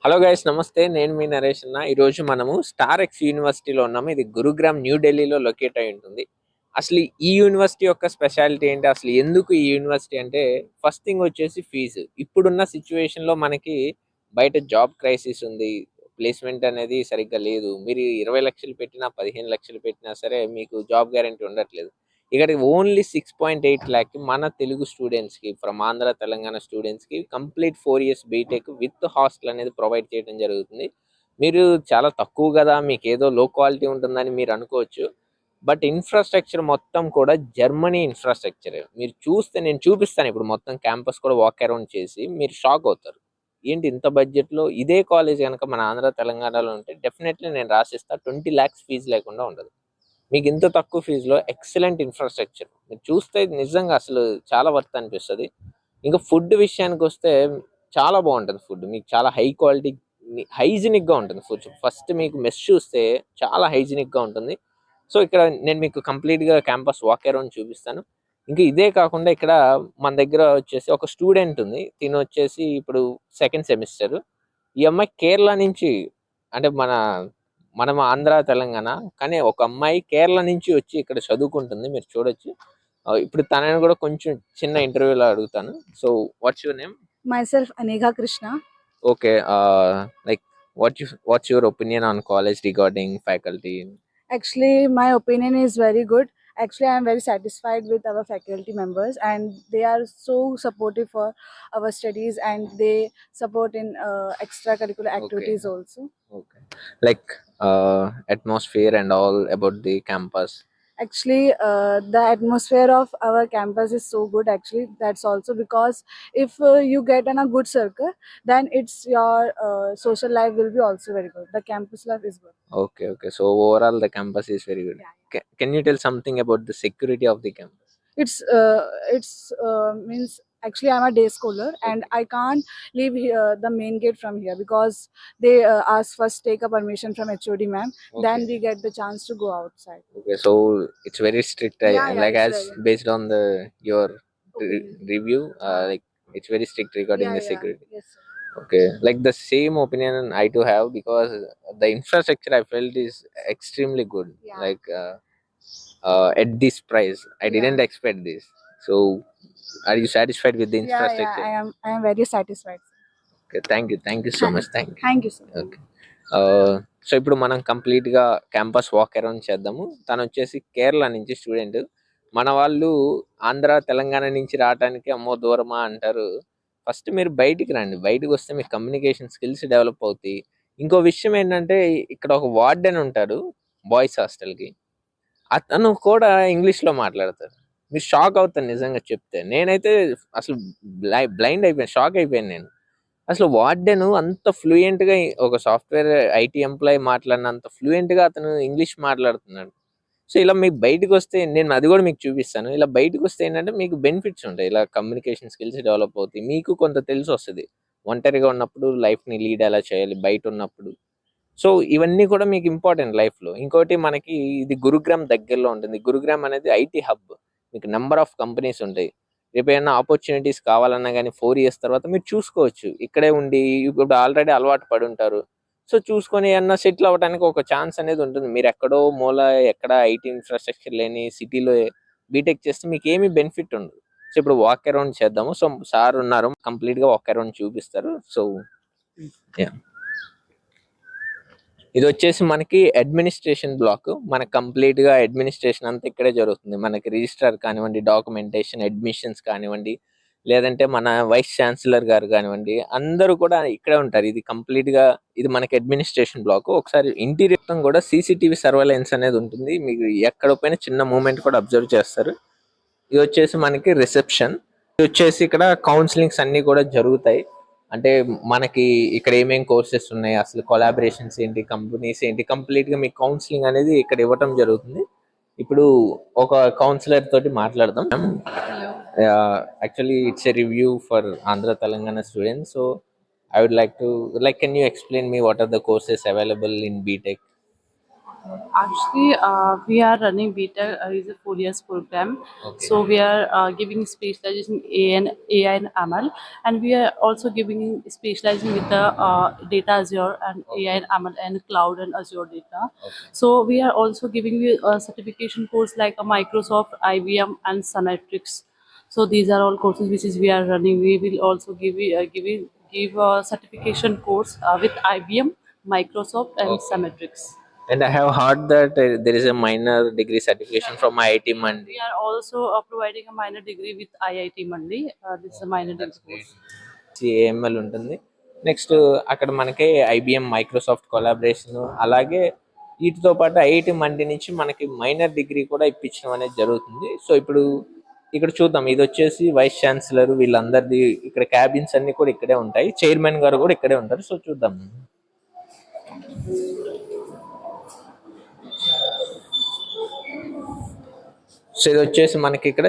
Hello guys, నమస్తే. నేను మీ నరేష్ అన్న. ఈరోజు మనము స్టార్ ఎక్స్ యూనివర్సిటీలో ఉన్నాము. ఇది గురుగ్రామ్ న్యూ ఢిల్లీలో లొకేట్ అయి ఉంటుంది. అసలు ఈ యూనివర్సిటీ యొక్క స్పెషాలిటీ ఏంటి, అసలు ఎందుకు ఈ యూనివర్సిటీ అంటే, ఫస్ట్ థింగ్ వచ్చేసి ఫీజు. ఇప్పుడున్న సిచ్యువేషన్లో మనకి బయట జాబ్ క్రైసిస్ ఉంది, ప్లేస్మెంట్ అనేది సరిగ్గా లేదు. మీరు 20 లక్షలు పెట్టినా 15 లక్షలు పెట్టినా సరే మీకు జాబ్ గ్యారంటీ ఉండట్లేదు. ఇక్కడ ఓన్లీ 6.8 lakh మన తెలుగు స్టూడెంట్స్కి, ఫ్రమ్ ఆంధ్ర తెలంగాణ స్టూడెంట్స్కి complete 4 years B Tech with hostel అనేది ప్రొవైడ్ చేయడం జరుగుతుంది. మీరు చాలా తక్కువ కదా, మీకు ఏదో లో క్వాలిటీ ఉంటుందని మీరు అనుకోవచ్చు. బట్ ఇన్ఫ్రాస్ట్రక్చర్ మొత్తం కూడా జర్మనీ ఇన్ఫ్రాస్ట్రక్చర్. మీరు చూస్తే, నేను చూపిస్తాను ఇప్పుడు మొత్తం క్యాంపస్ కూడా వాక్ అరౌండ్ చేసి మీరు షాక్ అవుతారు. ఏంటి ఇంత బడ్జెట్లో ఇదే కాలేజ్ కనుక మన ఆంధ్ర తెలంగాణలో ఉంటే డెఫినెట్లీ నేను రాసిస్తా, 20 lakhs ఫీజు లేకుండా ఉండదు. మీకు ఇంత తక్కువ ఫీజులో ఎక్సలెంట్ ఇన్ఫ్రాస్ట్రక్చర్ మీరు చూస్తే నిజంగా అసలు చాలా వర్త్ అనిపిస్తుంది. ఇంకా ఫుడ్ విషయానికి వస్తే చాలా బాగుంటుంది. ఫుడ్ మీకు చాలా హై క్వాలిటీ, హైజీనిక్గా ఉంటుంది. ఫుడ్ ఫస్ట్ మీకు మెస్ చూస్తే చాలా హైజీనిక్గా ఉంటుంది. సో ఇక్కడ నేను మీకు కంప్లీట్గా క్యాంపస్ వాక్ అరౌండ్ చూపిస్తాను. ఇంకా ఇదే కాకుండా ఇక్కడ మన దగ్గర వచ్చేసి ఒక స్టూడెంట్ ఉంది. తిను వచ్చేసి ఇప్పుడు సెకండ్ సెమిస్టర్. ఈ అమ్మాయి కేరళ నుంచి, అంటే మనం ఆంధ్ర తెలంగాణ, కానీ ఒక అమ్మాయి కేరళ నుంచి వచ్చి ఇక్కడ చదువుకుంటుంది. మీరు చూడొచ్చు. ఇప్పుడు తనని కూడా కొంచెం చిన్న ఇంటర్వ్యూలో అడుగుతాను. So what's your name? Myself, Anegha Krishna. Okay. Like what's your opinion on college regarding faculty? Actually, my opinion is very good. Actually, I am very satisfied with our faculty members, and they are so supportive for our studies, and they support in extracurricular activities also. Okay. Like atmosphere and all about the campus. Actually, the atmosphere of our campus is so good. Actually, that's also because if you get in a good circle, then it's your social life will be also very good. The campus life is good. Okay. So overall, the campus is very good. Yeah. Can you tell something about the security of the campus? It's means actually I'm a day scholar, and I can't leave here the main gate from here because they ask first take a permission from HOD ma'am, then we get the chance to go outside. Okay, so it's very strict. Yeah, Like it's as very based on your opinion. review, like it's very strict regarding the security. Yes, sir. Okay, like the same opinion I do have, because the infrastructure I felt is extremely good. Yeah. Like at this price, I didn't expect this. So, are you satisfied with the Yeah, infrastructure? I am very satisfied. Okay, thank you so much. Thank you, sir. Okay. So ఇప్పుడు మనం కంప్లీట్గా campus walk around చేద్దాము. తను వచ్చేసి కేరళ నుంచి student. మన వాళ్ళు ఆంధ్ర తెలంగాణ నుంచి రావడానికి అమ్మో దూరమా అంటారు. ఫస్ట్ మీరు బయటికి రండి. బయటకు వస్తే మీకు కమ్యూనికేషన్ స్కిల్స్ డెవలప్ అవుతాయి. ఇంకో విషయం ఏంటంటే, ఇక్కడ ఒక వార్డెన్ ఉంటాడు బాయ్స్ హాస్టల్కి. అతను కూడా ఇంగ్లీష్లో మాట్లాడతారు. మీరు షాక్ అవుతారు నిజంగా చెప్తే. నేనైతే అసలు బ్లైండ్ అయిపోయాను, షాక్ అయిపోయాను నేను. అసలు వార్డెన్ అంత ఫ్లూయెంట్గా, ఒక సాఫ్ట్వేర్ ఐటీ ఎంప్లాయీ మాట్లాడినంత ఫ్లూయెంట్గా అతను ఇంగ్లీష్ మాట్లాడుతున్నాడు. సో ఇలా మీకు బయటకు వస్తే, నేను అది కూడా మీకు చూపిస్తాను. ఇలా బయటకు వస్తే ఏంటంటే మీకు బెనిఫిట్స్ ఉంటాయి. ఇలా కమ్యూనికేషన్ స్కిల్స్ డెవలప్ అవుతాయి, మీకు కొంత తెలిసి వస్తుంది. ఒంటరిగా ఉన్నప్పుడు లైఫ్ని లీడ్ ఎలా చేయాలి, బయట ఉన్నప్పుడు. సో ఇవన్నీ కూడా మీకు ఇంపార్టెంట్ లైఫ్లో. ఇంకోటి, మనకి ఇది గురుగ్రామ్ దగ్గరలో ఉంటుంది. గురుగ్రామ్ అనేది ఐటీ హబ్. మీకు నెంబర్ ఆఫ్ కంపెనీస్ ఉంటాయి. రేపు ఏమైనా ఆపర్చునిటీస్ కావాలన్నా కానీ 4 years తర్వాత మీరు చూసుకోవచ్చు. ఇక్కడే ఉండి ఇప్పుడు ఆల్రెడీ అలవాటు పడి ఉంటారు. సో చూసుకొని ఏమన్నా సెటిల్ అవ్వడానికి ఒక ఛాన్స్ అనేది ఉంటుంది. మీరు ఎక్కడో మూల, ఎక్కడ ఐటీ ఇన్ఫ్రాస్ట్రక్చర్ లేని సిటీలో బీటెక్ చేస్తే మీకు ఏమీ బెనిఫిట్ ఉండదు. సో ఇప్పుడు వాక్ అరౌండ్ చేద్దాము. సో సార్ ఉన్నారు, కంప్లీట్గా వాక్ అరౌండ్ చూపిస్తారు. సో ఇది వచ్చేసి మనకి అడ్మినిస్ట్రేషన్ బ్లాక్. మనకి కంప్లీట్ గా అడ్మినిస్ట్రేషన్ అంతా ఇక్కడే జరుగుతుంది. మనకి రిజిస్ట్రార్ కానివ్వండి, డాక్యుమెంటేషన్, అడ్మిషన్స్ కానివ్వండి, లేదంటే మన వైస్ ఛాన్సలర్ గారు కానివ్వండి, అందరూ కూడా ఇక్కడే ఉంటారు. ఇది కంప్లీట్ గా ఇది మనకి అడ్మినిస్ట్రేషన్ బ్లాక్. ఒకసారి ఇంటీరియర్ కూడా సీసీటీవీ సర్వేలెన్స్ అనేది ఉంటుంది. మీకు ఎక్కడ పోయినా చిన్న మూమెంట్ కూడా అబ్జర్వ్ చేస్తారు. ఇది వచ్చేసి మనకి రిసెప్షన్. ఇది వచ్చేసి ఇక్కడ కౌన్సిలింగ్స్ అన్ని కూడా జరుగుతాయి. అంటే మనకి ఇక్కడ ఏమేం కోర్సెస్ ఉన్నాయి, అసలు కొలాబరేషన్స్ ఏంటి, కంపెనీస్ ఏంటి, కంప్లీట్ గా మీకు కౌన్సిలింగ్ అనేది ఇక్కడ ఇవ్వటం జరుగుతుంది. ఇప్పుడు ఒక కౌన్సిలర్ తోటి మాట్లాడదాం. Actually it's a review for Andhra Telangana students. So I would like to can you explain me what are the courses available in B Tech? Actually, we are running BTech is a 4 years program. Okay. So we are giving specialization in AI and ML, and we are also giving specializing with the data Azure and AI and ML and cloud and Azure data. So we are also giving you a certification course like a Microsoft, IBM, and Symetrics. So these are all courses which is we are running. We will also give a certification course with IBM, Microsoft, and Okay. Symetrics. And I have heard that there is a minor degree certification from IIT Mandi. We are also providing a minor degree with IIT Mandi. This is a minor degree course. AML ఉంటుంది. Next అక్కడ మనకి IBM Microsoft collaboration, అలాగే వీటితో పాటు IIT మండి నుంచి మనకి minor degree కూడా ఇప్పించడం అనేది జరుగుతుంది. సో ఇప్పుడు ఇక్కడ చూద్దాం, ఇది వచ్చేసి వైస్ ఛాన్సలర్ వీళ్ళందరిది, ఇక్కడ క్యాబిన్స్ అన్ని కూడా ఇక్కడే ఉంటాయి, చైర్మన్ గారు కూడా ఇక్కడే ఉంటారు. సో చూద్దాం. సో ఇది వచ్చేసి మనకి ఇక్కడ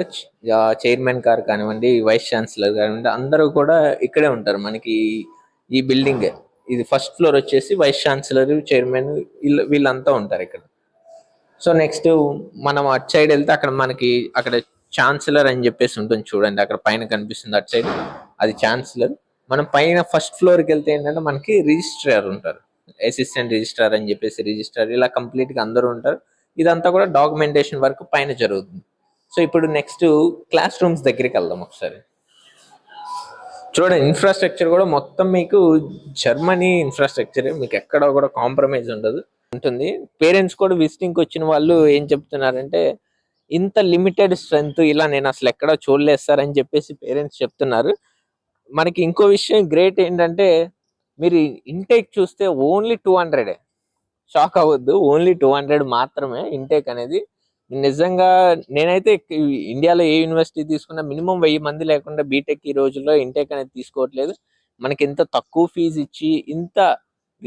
చైర్మన్ గారు కానివ్వండి, వైస్ ఛాన్సలర్ కానివ్వండి, అందరూ కూడా ఇక్కడే ఉంటారు మనకి ఈ బిల్డింగ్. ఇది ఫస్ట్ ఫ్లోర్ వచ్చేసి వైస్ ఛాన్సలర్, చైర్మన్ వీళ్ళంతా ఉంటారు ఇక్కడ. సో నెక్స్ట్ మనం అటు సైడ్ వెళ్తే అక్కడ మనకి అక్కడ ఛాన్సలర్ అని చెప్పేసి ఉంటుంది చూడండి, అక్కడ పైన కనిపిస్తుంది అటు సైడ్, అది ఛాన్సలర్. మనం పైన ఫస్ట్ ఫ్లోర్కి వెళ్తే ఏంటంటే మనకి రిజిస్ట్రార్ ఉంటారు, అసిస్టెంట్ రిజిస్ట్రార్ అని చెప్పేసి రిజిస్ట్రార్, ఇలా కంప్లీట్ గా అందరూ ఉంటారు. ఇదంతా కూడా డాక్యుమెంటేషన్ వర్క్ పైన జరుగుతుంది. సో ఇప్పుడు నెక్స్ట్ క్లాస్ రూమ్స్ దగ్గరికి వెళ్దాం ఒకసారి. చూడండి, ఇన్ఫ్రాస్ట్రక్చర్ కూడా మొత్తం మీకు జర్మనీ ఇన్ఫ్రాస్ట్రక్చర్, మీకు ఎక్కడ కూడా కాంప్రమైజ్ ఉండదు ఉంటుంది. పేరెంట్స్ కూడా విజిటింగ్ వచ్చిన వాళ్ళు ఏం చెప్తున్నారంటే, ఇంత లిమిటెడ్ స్ట్రెంత్ ఇలా నేను అసలు ఎక్కడ చూడలేదు సార్ అని చెప్పేసి పేరెంట్స్ చెప్తున్నారు. మనకి ఇంకో విషయం గ్రేట్ ఏంటంటే, మీరు ఇంటేక్ చూస్తే ఓన్లీ 200, షాక్ అవ్వద్దు, ఓన్లీ 200 మాత్రమే ఇంటేక్ అనేది. నిజంగా నేనైతే ఇండియాలో ఏ యూనివర్సిటీ తీసుకున్నా మినిమం 1000 మంది లేకుండా బీటెక్ ఈ రోజుల్లో ఇంటేక్ అనేది తీసుకోవట్లేదు. మనకి ఇంత తక్కువ ఫీజు ఇచ్చి, ఇంత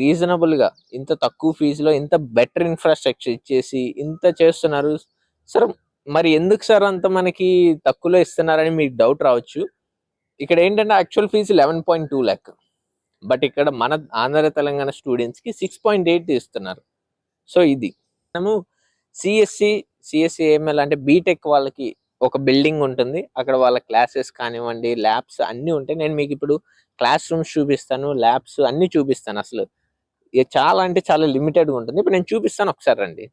రీజనబుల్ గా, ఇంత తక్కువ ఫీజులో ఇంత బెటర్ ఇన్ఫ్రాస్ట్రక్చర్ ఇచ్చేసి ఇంత చేస్తున్నారు. సార్ మరి ఎందుకు సార్ అంత మనకి తక్కువలో ఇస్తున్నారని మీకు డౌట్ రావచ్చు. ఇక్కడ ఏంటంటే యాక్చువల్ ఫీజు 11.2 lakh, బట్ ఇక్కడ మన ఆంధ్ర తెలంగాణ స్టూడెంట్స్ కి 6.8 ఇస్తున్నారు. సో ఇది మనము సిఎస్సి ఏఎంఎల్ అంటే బీటెక్ వాళ్ళకి ఒక బిల్డింగ్ ఉంటుంది, అక్కడ వాళ్ళ క్లాసెస్ కానివ్వండి, ల్యాబ్స్ అన్ని ఉంటాయి. నేను మీకు ఇప్పుడు క్లాస్ రూమ్స్ చూపిస్తాను, ల్యాబ్స్ అన్ని చూపిస్తాను. అసలు చాలా అంటే చాలా లిమిటెడ్గా ఉంటుంది. ఇప్పుడు నేను చూపిస్తాను, ఒకసారి రండి.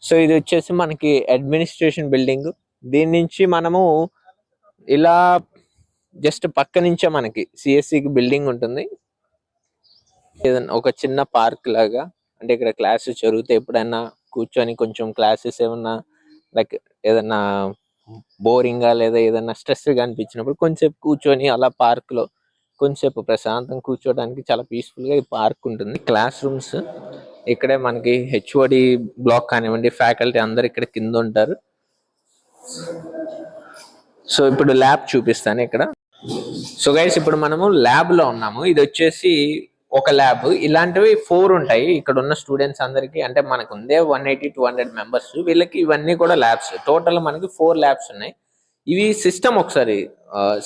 సో ఇది వచ్చేసి మనకి అడ్మినిస్ట్రేషన్ బిల్డింగ్. దీని నుంచి మనము ఇలా జస్ట్ పక్క నుంచే మనకి సిఎస్సికి బిల్డింగ్ ఉంటుంది. ఏదైనా ఒక చిన్న పార్క్ లాగా, అంటే ఇక్కడ క్లాసెస్ జరిగితే ఎప్పుడైనా కూర్చొని కొంచెం క్లాసెస్ ఏమన్నా లైక్ ఏదన్నా బోరింగ్ గా లేదా ఏదన్నా స్ట్రెస్ గా అనిపించినప్పుడు కొంచెంసేపు కూర్చొని అలా పార్క్ లో కొంచెంసేపు ప్రశాంతంగా కూర్చోడానికి చాలా పీస్ఫుల్ గా ఈ పార్క్ ఉంటుంది. క్లాస్ రూమ్స్ ఇక్కడే మనకి హెచ్ఓడి బ్లాక్ కానివ్వండి, ఫ్యాకల్టీ అందరు ఇక్కడ కింద ఉంటారు. సో ఇప్పుడు ల్యాబ్ చూపిస్తాను ఇక్కడ. సో గైస్ ఇప్పుడు మనము ల్యాబ్ లో ఉన్నాము. ఇది వచ్చేసి ఒక ల్యాబ్, ఇలాంటివి 4 ఉంటాయి ఇక్కడ ఉన్న స్టూడెంట్స్ అందరికి. అంటే మనకు ఉందే 180-200 మెంబర్స్, వీళ్ళకి ఇవన్నీ కూడా ల్యాబ్స్. టోటల్ మనకి 4 ల్యాబ్స్ ఉన్నాయి. ఇవి సిస్టమ్, ఒకసారి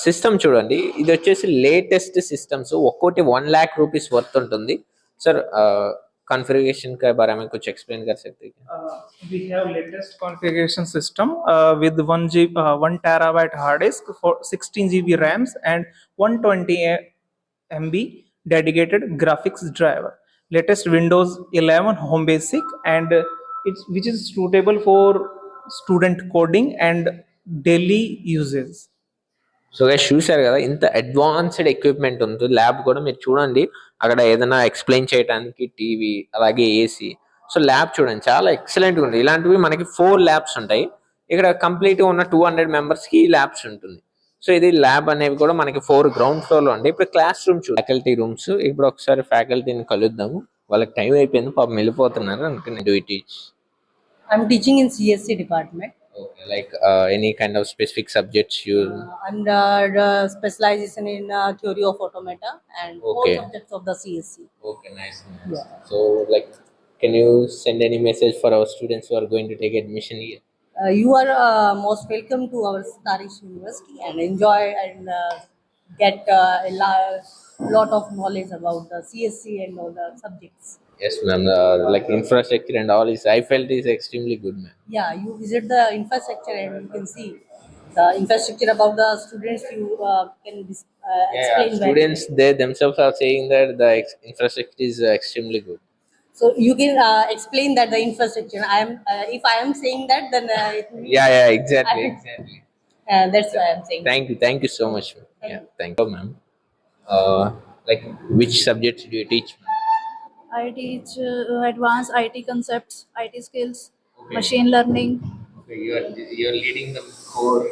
సిస్టమ్ చూడండి. ఇది వచ్చేసి లేటెస్ట్ సిస్టమ్స్, ఒక్కోటి 1 lakh rupees వర్త్ ఉంటుంది. సార్ कॉन्फ़िगरेशन के बारे में कुछ एक्सप्लेन कर सकते हैं? We have latest configuration system with 1 terabyte hard disk for 16 GB RAMs and 120 MB dedicated graphics driver. Latest Windows 11 Home Basic, and which is suitable for student coding and daily uses. So guys చూశారు కదా, ఇంత advanced equipment ఉంది. Lab కూడా మీరు చూడండి, అక్కడ ఏదైనా explain చేయడానికి టీవీ, అలాగే ఏసీ. సో ల్యాబ్ చూడండి, చాలా ఎక్సలెంట్ గా ఉంది. ఇలాంటివి మనకి 4 ల్యాబ్స్ ఉంటాయి. ఇక్కడ కంప్లీట్ గా ఉన్న 200 మెంబర్స్ కి ల్యాబ్స్ ఉంటుంది. సో ఇది ల్యాబ్ అనేవి కూడా మనకి 4 గ్రౌండ్ ఫ్లోర్ లో ఉంటాయి. ఇప్పుడు క్లాస్ రూమ్ ఫ్యాకల్టీ రూమ్స్. ఇప్పుడు ఒకసారి ఫ్యాకల్టీని కలుద్దాము, వాళ్ళకి టైం అయిపోయింది, పాపం వెళ్ళిపోతున్నారు. అందుకని do it teach. I'm teaching in CSC department. Okay, like any kind of specific subjects you. I'm the specialization in theory of automata and all Okay. subjects of the CSC. Okay, nice. Yeah. So like, can you send any message for our students who are going to take admission here? You are most welcome to our Tarish University and enjoy and get lot of knowledge about the CSC and all the subjects. Yes, ma'am. Like infrastructure and all is, I felt is extremely good, ma'am. Yeah, you visit the infrastructure and you can see the infrastructure about the students. You can explain well. Students they themselves are saying that the infrastructure is extremely good. So you can explain that the infrastructure. I am if I am saying that, then it means Yeah, exactly, I- exactly. that's why I'm saying. Thank you so much, ma'am. Yeah, thank you, ma'am. Like which subjects do you teach? I teach advanced IT concepts, IT skills, Okay. machine learning, Okay, you're leading the core.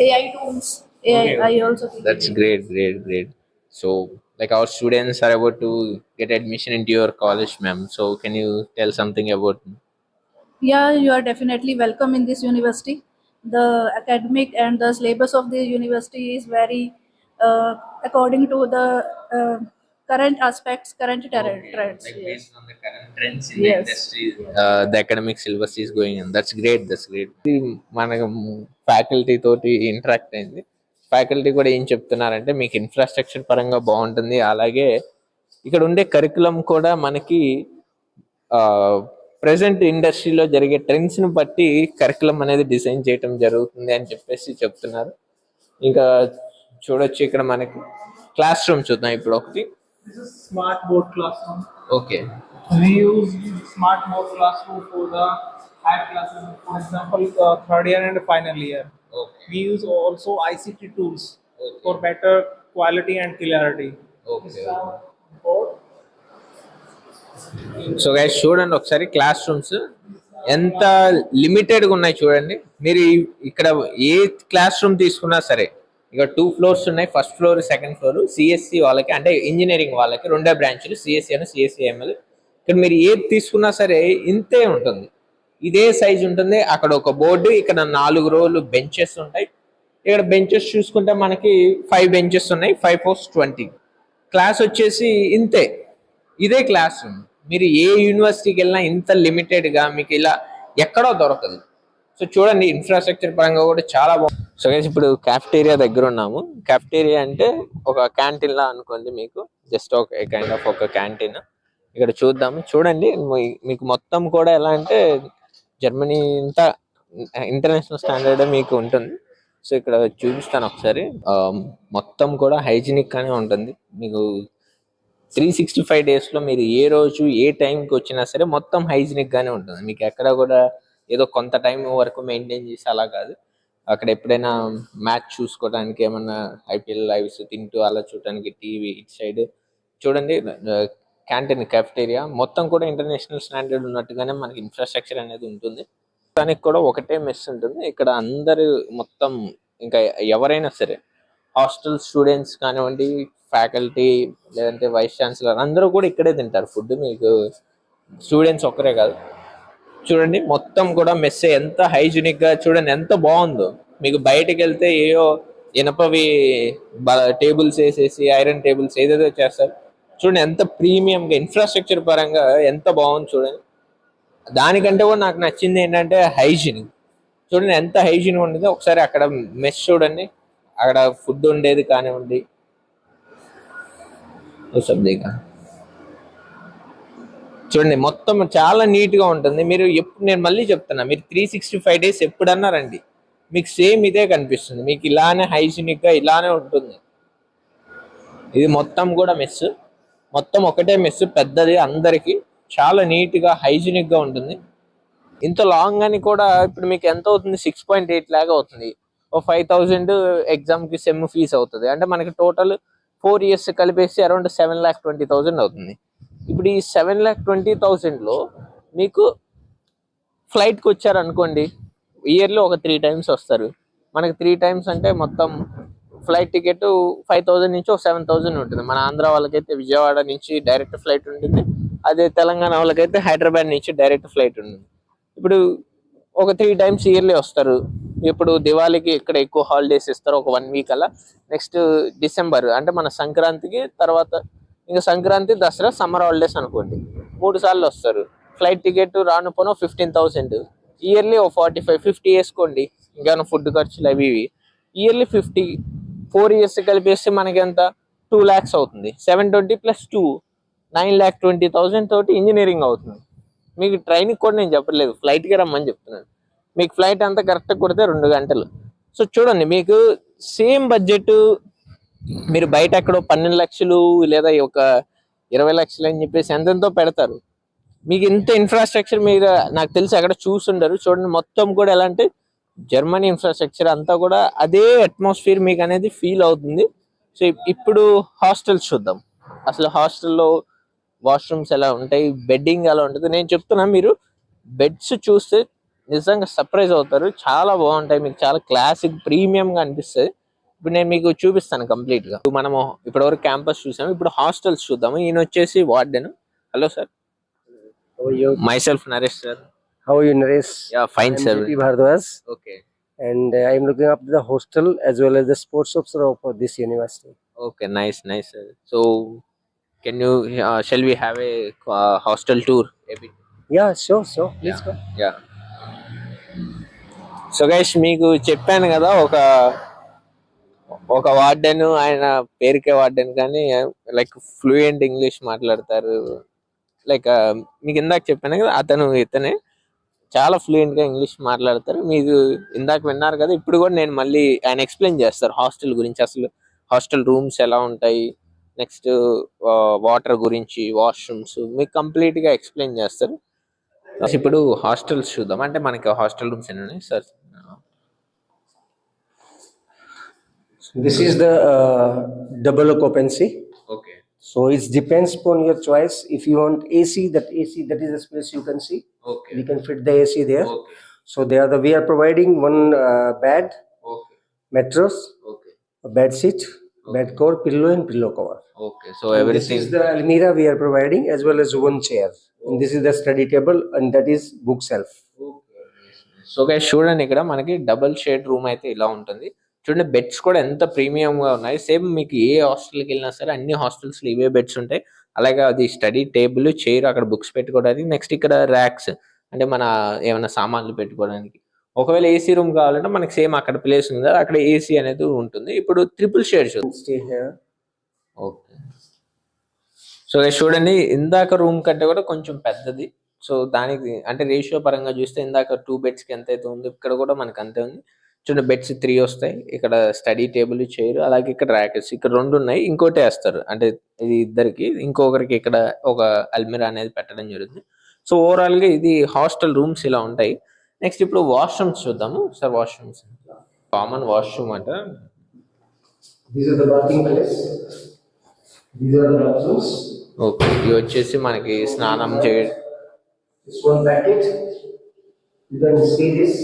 AI tools. AI, I also teach. That's great, great, great. So, like our students are about to get admission into your college, ma'am. So, can you tell something about? Yeah, you are definitely welcome in this university. The academic and the syllabus of the university is very according to the current aspects, current trends. Like Yes. based on the current trends in the Yes. industry, the academic syllabus is going on. That's great. That's great. మన faculty తోటి interact అయింది. Faculty కూడా ఏం చెప్తున్నారంటే మీకు infrastructure పరంగా బాగుంటుంది. అలాగే ఇక్కడ ఉండే కరికులం కూడా మనకి ప్రెసెంట్ ఇండస్ట్రీలో జరిగే ట్రెండ్స్ ని బట్టి కరికులం అనేది డిజైన్ చేయటం జరుగుతుంది అని చెప్పేసి చెప్తున్నారు. ఇంకా చూడొచ్చు ఇక్కడ మనకి క్లాస్ రూమ్ చూద్దాం ఇప్పుడు ఒకటి. This is smart board classroom. Okay. We use smart board classroom for the high classes, for example, third year and final year. We use also ICT tools for better quality and clarity. Okay. This is our board. So guys చూడండి ఒకసారి class rooms ఎంత లిమిటెడ్గా ఉన్నాయి చూడండి. మీరు ఇక్కడ ఏ class room తీసుకున్నా సరే ఇక్కడ 2 floors ఉన్నాయి. First floor, second floor CSC వాళ్ళకి అంటే ఇంజనీరింగ్ వాళ్ళకి రెండే బ్రాంచ్లు సిఎస్సి అని సిఎస్సిఎంఎల్. ఇక్కడ మీరు ఏది తీసుకున్నా సరే ఇంతే ఉంటుంది, ఇదే సైజ్ ఉంటుంది. అక్కడ ఒక బోర్డు, ఇక్కడ 4 rows బెంచెస్ ఉంటాయి. ఇక్కడ బెంచెస్ చూసుకుంటే మనకి 5 benches ఉన్నాయి. 5 4 20. క్లాస్ వచ్చేసి ఇంతే, ఇదే క్లాస్ రూమ్. మీరు ఏ యూనివర్సిటీకి వెళ్ళినా ఇంత లిమిటెడ్గా మీకు ఇలా ఎక్కడో దొరకదు. సో చూడండి ఇన్ఫ్రాస్ట్రక్చర్ పరంగా కూడా చాలా బాగుంది. సో గైస్ ఇప్పుడు క్యాఫ్టేరియా దగ్గర ఉన్నాము. క్యాఫ్టేరియా అంటే ఒక క్యాంటీన్ లా అనుకోండి, మీకు జస్ట్ ఒక కైండ్ ఆఫ్ ఒక క్యాంటీన్. ఇక్కడ చూద్దాము. చూడండి మీకు మొత్తం కూడా ఎలా అంటే జర్మనీ అంతా ఇంటర్నేషనల్ స్టాండర్డ్ మీకు ఉంటుంది. సో ఇక్కడ చూపిస్తాను ఒకసారి. మొత్తం కూడా హైజీనిక్ గానే ఉంటుంది. మీకు 365 days లో మీరు ఏ రోజు ఏ టైంకి వచ్చినా సరే మొత్తం హైజీనిక్ గానే ఉంటుంది. మీకు ఎక్కడ కూడా ఏదో కొంత టైం వరకు మెయింటైన్ చేసి అలా కాదు. అక్కడ ఎప్పుడైనా మ్యాచ్ చూసుకోవడానికి, ఏమన్నా ఐపీఎల్ లైవ్స్ తింటూ అలా చూడడానికి టీవీ ఇటు సైడ్ చూడండి. క్యాంటీన్ క్యాఫ్టేరియా మొత్తం కూడా ఇంటర్నేషనల్ స్టాండర్డ్ ఉన్నట్టుగానే మనకి ఇన్ఫ్రాస్ట్రక్చర్ అనేది ఉంటుంది. దానికి కూడా ఒకటే మెస్ ఉంటుంది. ఇక్కడ అందరూ మొత్తం ఇంకా ఎవరైనా సరే హాస్టల్ స్టూడెంట్స్ కానివ్వండి, ఫ్యాకల్టీ లేదంటే వైస్ ఛాన్సలర్ అందరూ కూడా ఇక్కడే తింటారు ఫుడ్. మీకు స్టూడెంట్స్ ఒక్కరే కాదు. చూడండి మొత్తం కూడా మెస్ ఎంత హైజీనిక్ గా, చూడండి ఎంత బాగుందో. మీకు బయటకు వెళ్తే ఏయో ఇనపవి టేబుల్స్ వేసేసి ఐరన్ టేబుల్స్ ఏదేదో చేస్తారు. చూడండి ఎంత ప్రీమియంగా ఇన్ఫ్రాస్ట్రక్చర్ పరంగా ఎంత బాగుంది చూడండి. దానికంటే కూడా నాకు నచ్చింది ఏంటంటే హైజీన్. చూడండి ఎంత హైజీన్ ఉండేది. ఒకసారి అక్కడ మెస్ చూడండి, అక్కడ ఫుడ్ ఉండేది కానివ్వండి. చూడండి మొత్తం చాలా నీట్ గా ఉంటుంది. మీరు ఎప్పుడు, నేను మళ్ళీ చెప్తున్నా, మీరు 365 days ఎప్పుడన్నా రండి, మీకు సేమ్ ఇదే కనిపిస్తుంది. మీకు ఇలానే హైజీనిక్ గా ఇలానే ఉంటుంది. ఇది మొత్తం కూడా మెస్, మొత్తం ఒకటే మెస్ పెద్దది అందరికి, చాలా నీట్ గా హైజీనిక్ గా ఉంటుంది. ఇంత లాంగ్ అని కూడా ఇప్పుడు మీకు ఎంత అవుతుంది, 6.8 lakh అవుతుంది. ఓ 5,000 ఎగ్జామ్ కి సెమ్ ఫీజ్ అవుతుంది. అంటే మనకి టోటల్ 4 years కలిపేసి అరౌండ్ 7,20,000 అవుతుంది. ఇప్పుడు ఈ 7,20,000 లో మీకు ఫ్లైట్కి వచ్చారు అనుకోండి, ఇయర్లీ ఒక 3 times వస్తారు. మనకి 3 times అంటే మొత్తం ఫ్లైట్ టికెట్ 5,000 నుంచి ఒక 7,000 ఉంటుంది. మన ఆంధ్ర వాళ్ళకైతే విజయవాడ నుంచి డైరెక్ట్ ఫ్లైట్ ఉంటుంది. అదే తెలంగాణ వాళ్ళకైతే హైదరాబాద్ నుంచి డైరెక్ట్ ఫ్లైట్ ఉంటుంది. ఇప్పుడు ఒక 3 times ఇయర్లీ వస్తారు. ఇప్పుడు దివాళీకి ఇక్కడ ఎక్కువ హాలిడేస్ ఇస్తారు, ఒక 1 week అలా. నెక్స్ట్ డిసెంబర్ అంటే మన సంక్రాంతికి తర్వాత, ఇంకా సంక్రాంతి, దసరా, సమ్మర్ హాలిడేస్ అనుకోండి, 3 సార్లు వస్తారు. ఫ్లైట్ టికెట్ రాను పోను 15,000. ఇయర్లీ ఓ 45-50 వేసుకోండి. ఇంకా ఫుడ్ ఖర్చులు అవి ఇవి ఇయర్లీ 50. 4 years కలిపేస్తే మనకి ఎంత, 2 lakhs అవుతుంది. 720 + 2 9,20,000 తోటి ఇంజనీరింగ్ అవుతుంది. మీకు ట్రైనింగ్ కూడా నేను చెప్పట్లేదు, ఫ్లైట్కి రమ్మని చెప్తున్నాను. మీకు ఫ్లైట్ అంతా కరెక్ట్గా కొడితే 2 గంటలు. సో చూడండి, మీకు సేమ్ బడ్జెట్ మీరు బయట ఎక్కడో 12 లక్షలు లేదా ఒక 20 లక్షలు అని చెప్పేసి ఎంతెంతో పెడతారు. మీకు ఇంత ఇన్ఫ్రాస్ట్రక్చర్ మీరు నాకు తెలిసి అక్కడ చూసుండరు. చూడండి, మొత్తం కూడా ఎలా అంటే జర్మనీ ఇన్ఫ్రాస్ట్రక్చర్ అంతా కూడా అదే అట్మాస్ఫియర్ మీకు అనేది ఫీల్ అవుతుంది. సో ఇప్పుడు హాస్టల్స్ చూద్దాం. అసలు హాస్టల్లో వాష్రూమ్స్ ఎలా ఉంటాయి, బెడ్డింగ్ ఎలా ఉంటుంది. నేను చెప్తున్నా, మీరు బెడ్స్ చూస్తే నిజంగా సర్ప్రైజ్ అవుతారు. చాలా బాగుంటాయి, మీకు చాలా క్లాసిక్ ప్రీమియంగా అనిపిస్తుంది. ఇప్పుడు నేను మీకు చూపిస్తాను కంప్లీట్ గా. మనము ఇప్పటివరకు క్యాంపస్ చూసాము, ఇప్పుడు హాస్టల్స్ చూద్దాము. ఈయన వచ్చేసి warden. Hello sir. How are you? Myself Naresh sir. How are you, Naresh? Yeah, fine I'm sir. JP Bhardwaj, Okay. and I'm looking after the hostel as well as the sports officer for this university. Okay, nice sir. So can you shall we have a hostel tour a bit? Yeah, sure. Please go. Yeah. So guys, మీకు చెప్పాను కదా, ఒక warden, ఆయన పేరుకే warden కానీ like fluent English మాట్లాడతారు. Like మీకు ఇందాక చెప్పాను కదా, ఇతనే చాలా ఫ్లూయెంట్ గా ఇంగ్లీష్ మాట్లాడతారు. మీకు ఇందాక విన్నారు కదా, ఇప్పుడు కూడా నేను మళ్ళీ ఆయన ఎక్స్ప్లెయిన్ చేస్తారు హాస్టల్ గురించి. అసలు హాస్టల్ రూమ్స్ ఎలా ఉంటాయి, నెక్స్ట్ వాటర్ గురించి, వాష్రూమ్స్ మీకు కంప్లీట్ గా ఎక్స్ప్లెయిన్ చేస్తారు. ఇప్పుడు హాస్టల్స్ చూద్దాం. అంటే మనకి హాస్టల్ రూమ్స్ ఎన్ని ఉన్నాయి sir? This is the double occupancy. Okay. So it depends upon your choice. If you want AC, that is the space you can see. Okay. We can fit the AC there. Okay. So we are providing one bed, okay. mattress, okay. a bed sheet, bed cover, pillow and pillow cover. Okay. So This everything. is the almirah we are providing as well as one chair. And this is the study table and that is book shelf. So guys చూడండి, ఇక్కడ మనకి double shade room అయితే ఇలా ఉంటుంది. చూడండి, beds కూడా ఎంత premium గా ఉన్నాయి. సేమ్ మీకు ఏ హాస్టల్కి వెళ్ళినా సరే అన్ని హాస్టల్స్ లో ఇవే బెడ్స్ ఉంటాయి. అలాగే అది స్టడీ టేబుల్, చైర్, అక్కడ బుక్స్ పెట్టుకోవడానికి. నెక్స్ట్ ఇక్కడ ర్యాక్స్, అంటే మన ఏమైనా సామాన్లు పెట్టుకోవడానికి. ఒకవేళ ఏసీ రూమ్ కావాలంటే మనకి సేమ్ అక్కడ ప్లేస్ ఉంది కదా, అక్కడ ఏసీ అనేది ఉంటుంది. ఇప్పుడు ట్రిపుల్ షేడ్ చూద్దాం. Stay here. ఓకే. సో చూడండి, ఇందాక రూమ్ కంటే కూడా కొంచెం పెద్దది. సో దానికి అంటే రేషియో పరంగా చూస్తే ఇందాక 2 బెడ్స్కి ఎంత అయితే ఉంది, ఇక్కడ కూడా మనకు అంతే ఉంది. చూడండి, బెడ్స్ 3 వస్తాయి. ఇక్కడ స్టడీ టేబుల్, చైర్, అలాగే ఇక్కడ ర్యాకెట్స్, ఇక్కడ 2 ఉన్నాయి. ఇంకోటి వేస్తారు, అంటే ఇది ఇద్దరికి, ఇంకొకరికి ఇక్కడ ఒక అల్మిరా అనేది పెట్టడం జరుగుతుంది. సో ఓవరాల్ గా ఇది హాస్టల్ రూమ్స్ ఇలా ఉంటాయి. నెక్స్ట్ ఇప్పుడు వాష్రూమ్స్ చూద్దాము సార్. వాష్రూమ్స్ కామన్ వాష్రూమ్ అంట. These are the bathing place. These are the bathrooms. Okay. ఇవి వచ్చేసి మనకి స్నానం చేయడం. This one packet. You can see this.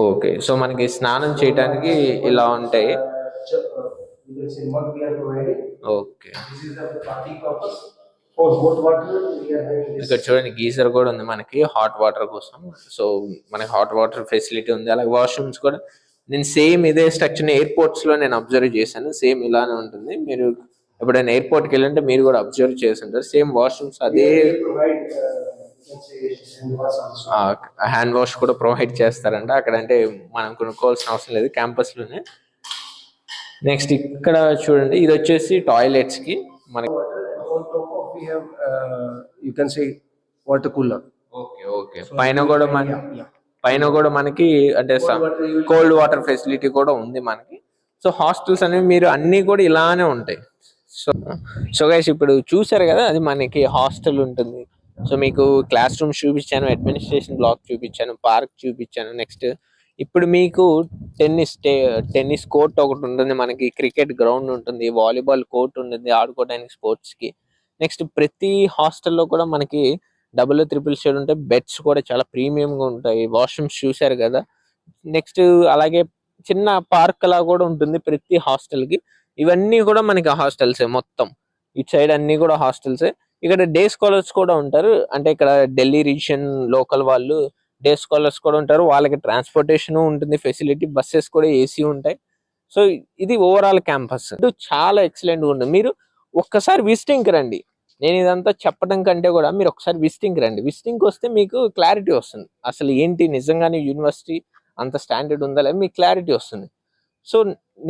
Okay. So మనకి స్నానం చేయడానికి ఇలా ఉంటాయి. You can see what we are providing. Okay. This is the bathing purpose. For hot water, we are having this. ఇక్కడ చూడండి, గీజర్ కూడా ఉంది మనకి హాట్ వాటర్ కోసం. సో మనకి హాట్ వాటర్ ఫెసిలిటీ ఉంది. అలాగే వాష్రూమ్స్ కూడా నేను సేమ్ ఇదే స్ట్రక్చర్ ఎయిర్పోర్ట్స్ లో నేను అబ్జర్వ్ చేశాను. సేమ్ ఇలానే ఉంటుంది. మీరు ఎప్పుడైనా ఎయిర్పోర్ట్ కి వెళ్ళంటే మీరు కూడా అబ్జర్వ్ చేసి ఉంటారు. సేమ్ వాష్రూమ్స్ అదే. We provide, you can say, hand wash also. Hand wash కూడా ప్రొవైడ్ చేస్తారంట అక్కడ. అంటే మనం కొనుక్కోవాల్సిన అవసరం లేదు, క్యాంపస్ లోనే. నెక్స్ట్ ఇక్కడ చూడండి, ఇది వచ్చేసి టాయిలెట్స్ కి మనకి. On top of we have, you can say, water cooler. Okay. Okay. పైన కూడా మనకి అంటే కోల్డ్ వాటర్ ఫెసిలిటీ కూడా ఉంది మనకి. సో హాస్టల్స్ అనేవి మీరు అన్ని కూడా ఇలానే ఉంటాయి. సో గైస్, ఇప్పుడు చూసారు కదా, అది మనకి హాస్టల్ ఉంటుంది. సో మీకు క్లాస్ రూమ్స్ చూపించాను, అడ్మినిస్ట్రేషన్ బ్లాక్ చూపించాను, పార్క్ చూపించాను. నెక్స్ట్ ఇప్పుడు మీకు టెన్నిస్ కోర్ట్ ఒకటి ఉంటుంది మనకి, క్రికెట్ గ్రౌండ్ ఉంటుంది, వాలీబాల్ కోర్ట్ ఉంటుంది ఆడుకోవడానికి స్పోర్ట్స్ కి. నెక్స్ట్ ప్రతి హాస్టల్లో కూడా మనకి డబుల్, ట్రిపుల్ షేడ్ ఉంటాయి. బెడ్స్ కూడా చాలా ప్రీమియం గా ఉంటాయి. వాష్రూమ్స్ చూసారు కదా. నెక్స్ట్ అలాగే చిన్న పార్క్ లా కూడా ఉంటుంది ప్రతి హాస్టల్ కి. ఇవన్నీ కూడా మనకి హాస్టల్సే మొత్తం. ఇటు సైడ్ అన్ని కూడా హాస్టల్సే. ఇక్కడ డే స్కాలర్స్ కూడా ఉంటారు. అంటే ఇక్కడ ఢిల్లీ రీజియన్ లోకల్ వాళ్ళు డే స్కాలర్స్ కూడా ఉంటారు. వాళ్ళకి ట్రాన్స్పోర్టేషన్ ఉంటుంది, ఫెసిలిటీ, బస్సెస్ కూడా ఏసీ ఉంటాయి. సో ఇది ఓవరాల్ క్యాంపస్ చాలా ఎక్సలెంట్ గా ఉంటుంది. మీరు ఒక్కసారి విజిటింగ్ కి రండి. నేను ఇదంతా చెప్పడం కంటే కూడా మీరు ఒకసారి విజిటింగ్ రండి. విజిటింగ్ వస్తే మీకు క్లారిటీ వస్తుంది, అసలు ఏంటి నిజంగానే యూనివర్సిటీ అంత స్టాండర్డ్ ఉందా లేదా మీకు క్లారిటీ వస్తుంది. సో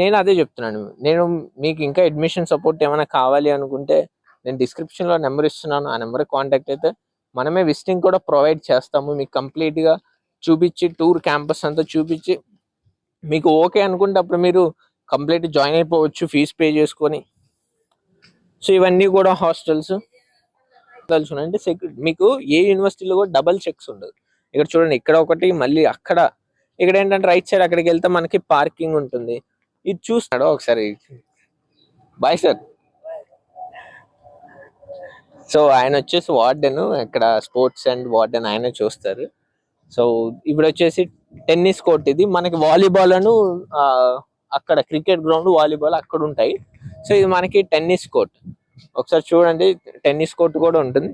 నేను అదే చెప్తున్నాను. నేను మీకు ఇంకా అడ్మిషన్ సపోర్ట్ ఏమైనా కావాలి అనుకుంటే నేను డిస్క్రిప్షన్లో నెంబర్ ఇస్తున్నాను. ఆ నెంబర్ కాంటాక్ట్ అయితే మనమే విజిటింగ్ కూడా ప్రొవైడ్ చేస్తాము. మీకు కంప్లీట్గా చూపించి టూర్ క్యాంపస్ అంతా చూపించి మీకు ఓకే అనుకుంటే అప్పుడు మీరు కంప్లీట్ జాయిన్ అయిపోవచ్చు ఫీజు పే చేసుకొని. సో ఇవన్నీ కూడా హాస్టల్స్ అంటే మీకు ఏ యూనివర్సిటీలో కూడా డబల్ చెక్స్ ఉండదు. ఇక్కడ చూడండి, ఇక్కడ ఒకటి, మళ్ళీ అక్కడ. ఇక్కడ ఏంటంటే రైట్ సైడ్ అక్కడికి వెళ్తే మనకి పార్కింగ్ ఉంటుంది. ఇది చూస్తాడు ఒకసారి. Bye sir. సో ఆయన వచ్చేసి వార్డెన్, ఇక్కడ స్పోర్ట్స్ అండ్ వార్డెన్ ఆయన చూస్తారు. సో ఇప్పుడు వచ్చేసి టెన్నిస్ కోర్ట్, ఇది మనకి వాలీబాల్ అను అక్కడ క్రికెట్ గ్రౌండ్, వాలీబాల్ అక్కడ ఉంటాయి. సో ఇది మనకి టెన్నిస్ కోర్ట్. ఒకసారి చూడండి, టెన్నిస్ కోర్ట్ కూడా ఉంటుంది.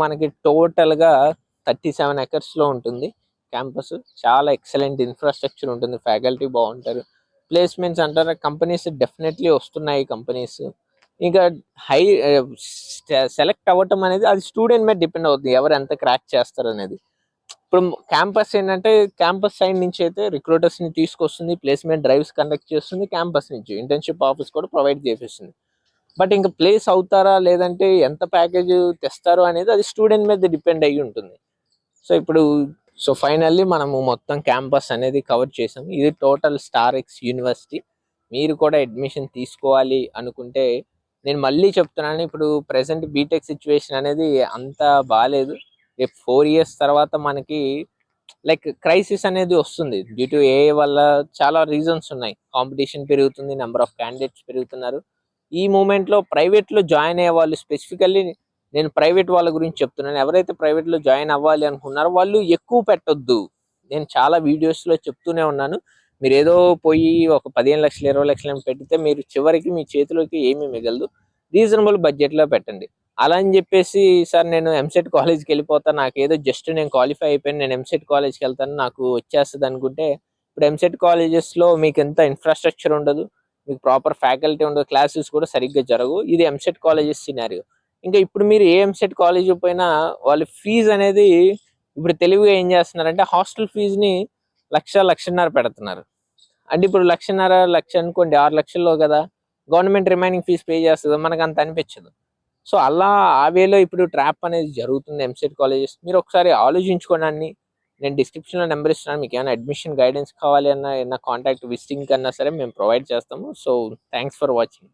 మనకి టోటల్ గా 37 acres లో ఉంటుంది క్యాంపస్. చాలా ఎక్సలెంట్ ఇన్ఫ్రాస్ట్రక్చర్ ఉంటుంది, ఫ్యాకల్టీ బాగుంటారు, ప్లేస్మెంట్స్ అంటారా, కంపెనీస్ డెఫినెట్లీ వస్తున్నాయి కంపెనీస్. ఇంకా హై సెలెక్ట్ అవ్వటం అనేది అది స్టూడెంట్ మీద డిపెండ్ అవుతుంది, ఎవరు ఎంత క్రాక్ చేస్తారు అనేది. ఇప్పుడు క్యాంపస్ ఏంటంటే క్యాంపస్ సైడ్ నుంచి అయితే రిక్రూటర్స్ ని తీసుకొస్తుంది, ప్లేస్మెంట్ డ్రైవ్స్ కండక్ట్ చేస్తుంది, క్యాంపస్ నుంచి ఇంటర్న్షిప్ ఆఫర్స్ కూడా ప్రొవైడ్ చేపిస్తుంది. బట్ ఇంకా ప్లేస్ అవుతారా లేదంటే ఎంత ప్యాకేజ్ తెస్తారో అనేది అది స్టూడెంట్ మీద డిపెండ్ అయ్యి ఉంటుంది. సో ఫైనల్లీ మనము మొత్తం క్యాంపస్ అనేది కవర్ చేసాము. ఇది టోటల్ స్టార్ ఎక్స్ యూనివర్సిటీ. మీరు కూడా అడ్మిషన్ తీసుకోవాలి అనుకుంటే నేను మళ్ళీ చెప్తున్నాను, ఇప్పుడు ప్రెసెంట్ బీటెక్ సిచ్యువేషన్ అనేది అంత బాగాలేదు. రేపు 4 years తర్వాత మనకి లైక్ క్రైసిస్ అనేది వస్తుంది డ్యూ టు ఏఐ వల్ల. చాలా రీజన్స్ ఉన్నాయి, కాంపిటీషన్ పెరుగుతుంది, నెంబర్ ఆఫ్ క్యాండిడేట్స్ పెరుగుతున్నారు. ఈ మూమెంట్లో ప్రైవేట్లో జాయిన్ అయ్యే వాళ్ళు, స్పెసిఫికల్లీ నేను ప్రైవేట్ వాళ్ళ గురించి చెప్తున్నాను, ఎవరైతే ప్రైవేట్లో జాయిన్ అవ్వాలి అనుకున్నారో వాళ్ళు ఎక్కువ పెట్టొద్దు. నేను చాలా వీడియోస్లో చెప్తూనే ఉన్నాను, మీరు ఏదో పోయి ఒక 15 లక్షలు 20 లక్షలు పెడితే మీరు చివరికి మీ చేతిలోకి ఏమీ మిగలదు. రీజనబుల్ బడ్జెట్లో పెట్టండి. అలా అని చెప్పేసి సార్ నేను ఎంసెట్ కాలేజ్కి వెళ్ళిపోతాను, నాకు ఏదో జస్ట్ నేను క్వాలిఫై అయిపోయాను, నేను ఎంసెట్ కాలేజ్కి వెళ్తాను నాకు వచ్చేస్తుంది అనుకుంటే, ఇప్పుడు ఎంసెట్ కాలేజెస్లో మీకు ఎంత ఇన్ఫ్రాస్ట్రక్చర్ ఉండదు, మీకు ప్రాపర్ ఫ్యాకల్టీ ఉండదు, క్లాసెస్ కూడా సరిగ్గా జరగవు. ఇది ఎంసెట్ కాలేజెస్ సినారియో. ఇంకా ఇప్పుడు మీరు ఏ ఎంసెట్ కాలేజ్ పోయినా వాళ్ళ ఫీజు అనేది ఇప్పుడు తెలివిగా ఏం చేస్తున్నారంటే హాస్టల్ ఫీజుని 1,00,000-1,50,000 పెడుతున్నారు. అంటే ఇప్పుడు 1,00,000 అనుకోండి, 6 లక్షల్లో కదా గవర్నమెంట్ రిమైనింగ్ ఫీజు పే చేస్తుంది, మనకు అంత అనిపించదు. సో అలా ఆ వేలో ఇప్పుడు ట్రాప్ అనేది జరుగుతుంది ఎంసెట్ కాలేజెస్. మీరు ఒకసారి ఆలోచించుకోవడాన్ని, నేను డిస్క్రిప్షన్లో నెంబర్ ఇస్తున్నాను, మీకు ఏమైనా అడ్మిషన్ గైడెన్స్ కావాలి అన్నా, ఏమైనా కాంటాక్ట్ విజిటింగ్ కన్నా సరే మేము ప్రొవైడ్ చేస్తాము. So thanks for watching.